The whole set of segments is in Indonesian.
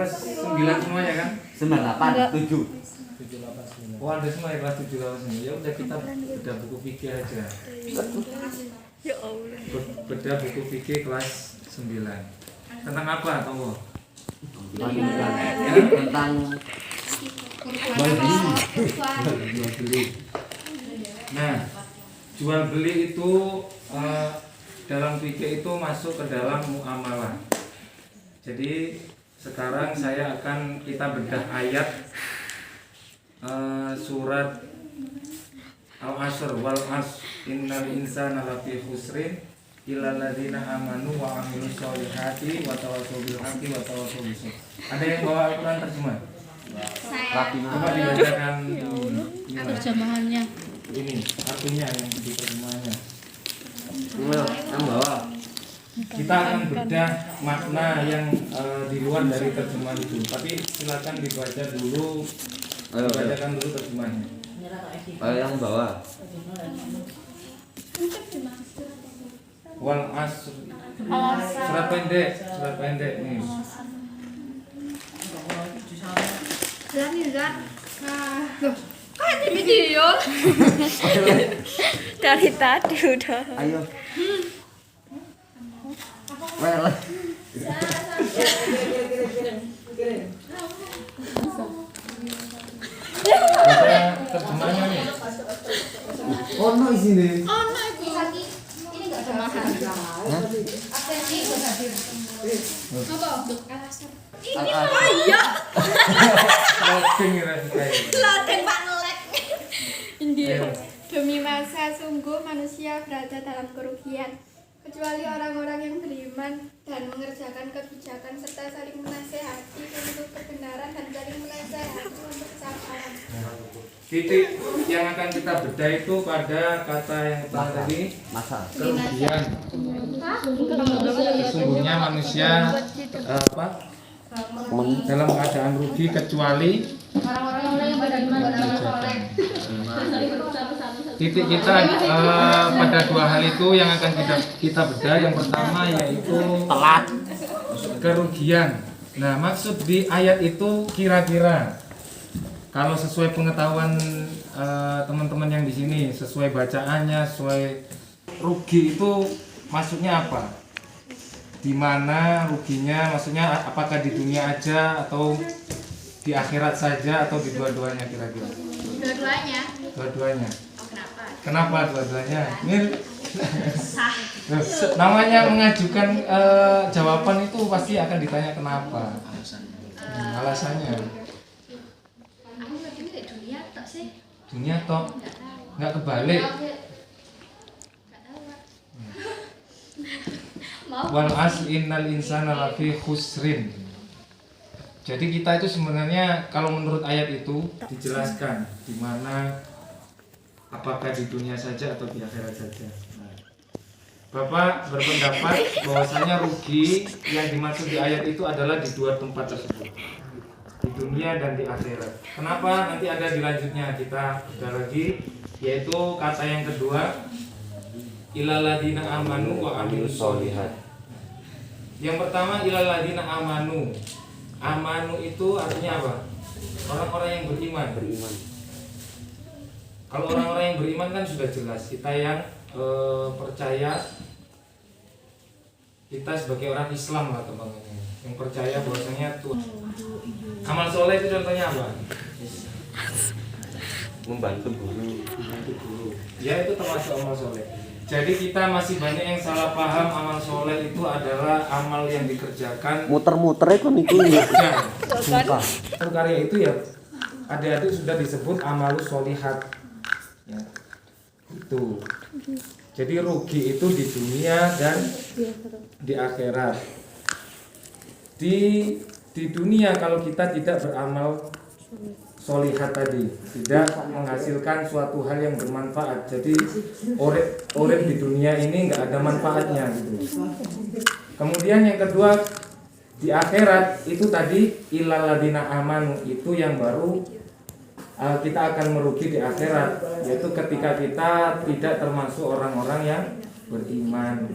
Kelas 9 semuanya kan? 98, 7. 789. Oh, ada semua ya kelas 789. Ya udah kita bedah buku fikih aja. Ya Allah. Bedah buku fikih kelas 9. Tentang apa, Tunggu? Tentang Jual beli. Nah, jual beli itu dalam fikih itu masuk ke dalam muamalah. Jadi sekarang kita bedah ayat surat Al-Asr wal asr innal insana lafi khusrin illal ladzina amanu wa amilus solihati wa tawassaw bil haqqi wa tawassaw bis sabr. Ada yang bawa Al-Qur'an terjemah? Coba dibacakan Terjemahannya. ini artinya yang diterjemahnya. yang bawah. Kita akan bedah makna yang di luar dari terjemahan itu. Tapi silakan dibaca dulu, dibacakan dulu terjemahnya. Yang bawah. Wal asr. Surat pendek nih. Kan ini video. Dari tadi udah. Ayo. Well. Baca terjemahnya nih. Oh no sini. Ini enggak ada mahal. Absensi enggak hadir. Apa untuk alasan? Ini iya. Loading rasanya. Loading Pak Nelek. Ayo. Demi masa sungguh manusia berada dalam kerugian kecuali orang-orang yang beriman dan mengerjakan kebijakan serta saling menasehati untuk kebenaran dan saling menasehati untuk kesabaran. Titik yang akan kita bedah itu pada kata yang pertama tadi, Masa. kerugian. Sesungguhnya manusia dalam keadaan rugi kecuali Orang-orang yang beriman dan soleh. titik kita pada dua hal itu yang akan kita bedah. Yang pertama yaitu Telat. kerugian. Nah, maksud di ayat itu kira-kira kalau sesuai pengetahuan teman-teman yang di sini, sesuai bacaannya, sesuai rugi itu maksudnya apa? Di mana ruginya? Maksudnya apakah di dunia aja atau di akhirat saja atau di dua-duanya kira-kira? Dua-duanya. Dua-duanya. Oh, kenapa? Kenapa dua-duanya? Ini namanya mengajukan jawaban itu pasti akan ditanya kenapa. Alasannya. Aku ngerti kayak dunia tok sih. Dunia toh Enggak tahu. nggak kebalik. Enggak tahu, Pak. Mau Wal asr innal insana lafi khusrin. Jadi kita itu sebenarnya kalau menurut ayat itu dijelaskan di mana apakah di dunia saja atau di akhirat saja. Nah, Bapak berpendapat bahwasanya rugi yang dimaksud di ayat itu adalah di dua tempat tersebut, di dunia dan di akhirat. Kenapa? Nanti ada di lanjutnya kita udah lagi, yaitu kata yang kedua ilaladina amanu wa amilus solihat. Yang pertama ilaladina amanu. Amanu itu artinya apa? Orang-orang yang beriman. Kalau orang-orang yang beriman kan sudah jelas, kita yang percaya, kita sebagai orang Islam lah teman-teman, yang percaya bahwasanya Tuhan. Amal soleh itu contohnya apa? Membantu guru. Ya itu termasuk amal soleh. Jadi kita masih banyak yang salah paham amal soleh itu adalah amal yang dikerjakan Muter-muter itu nih. Sumpah. Karya itu ya adik-adik sudah disebut amalus solihat. Ya. Itu. Jadi rugi itu di dunia dan di akhirat. Di dunia kalau kita tidak beramal solihat tadi, tidak menghasilkan suatu hal yang bermanfaat. Jadi urip di dunia ini nggak ada manfaatnya gitu. Kemudian yang kedua di akhirat itu tadi ilaladina amanu, itu yang baru kita akan merugi di akhirat, yaitu ketika kita tidak termasuk orang-orang yang beriman.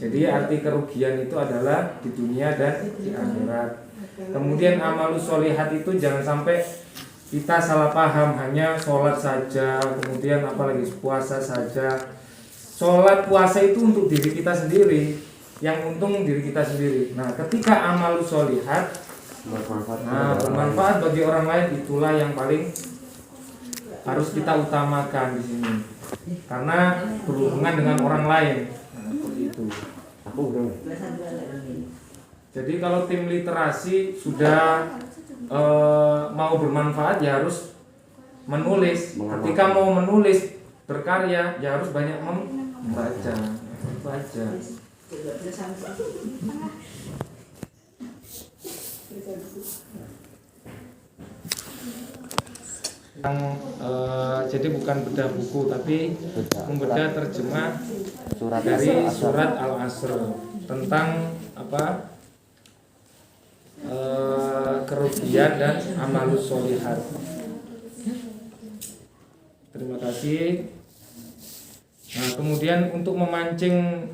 Jadi arti kerugian itu adalah di dunia dan di akhirat. Kemudian amalus solihat itu jangan sampai kita salah paham, hanya sholat saja, kemudian apalagi puasa saja. Sholat puasa itu untuk diri kita sendiri, yang untung diri kita sendiri. Nah, ketika amalus solihat bermanfaat bagi orang lain, itulah yang paling harus kita utamakan di sini, karena berhubungan dengan orang lain. Nah, seperti itu. Jadi kalau tim literasi sudah mau bermanfaat, ya harus menulis. Ketika mau menulis berkarya, ya harus banyak membaca. Baca. Jadi bukan bedah buku, tapi membedah terjemah dari surat Al-Asr tentang apa? Kerugian dan amalus solihat. Terima kasih. Nah, kemudian untuk memancing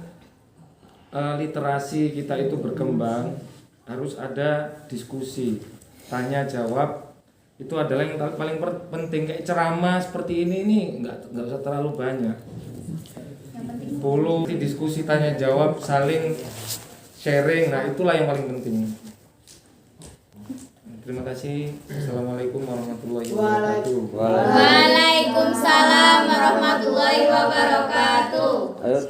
literasi kita itu berkembang, harus ada diskusi, tanya jawab. Itu adalah yang paling penting. Kayak ceramah seperti ini nggak usah terlalu banyak. Perlu diskusi, tanya jawab, saling sharing. Nah, itulah yang paling penting. Terima kasih. Assalamualaikum warahmatullahi wabarakatuh. Waalaikumsalam warahmatullahi wabarakatuh. Ayo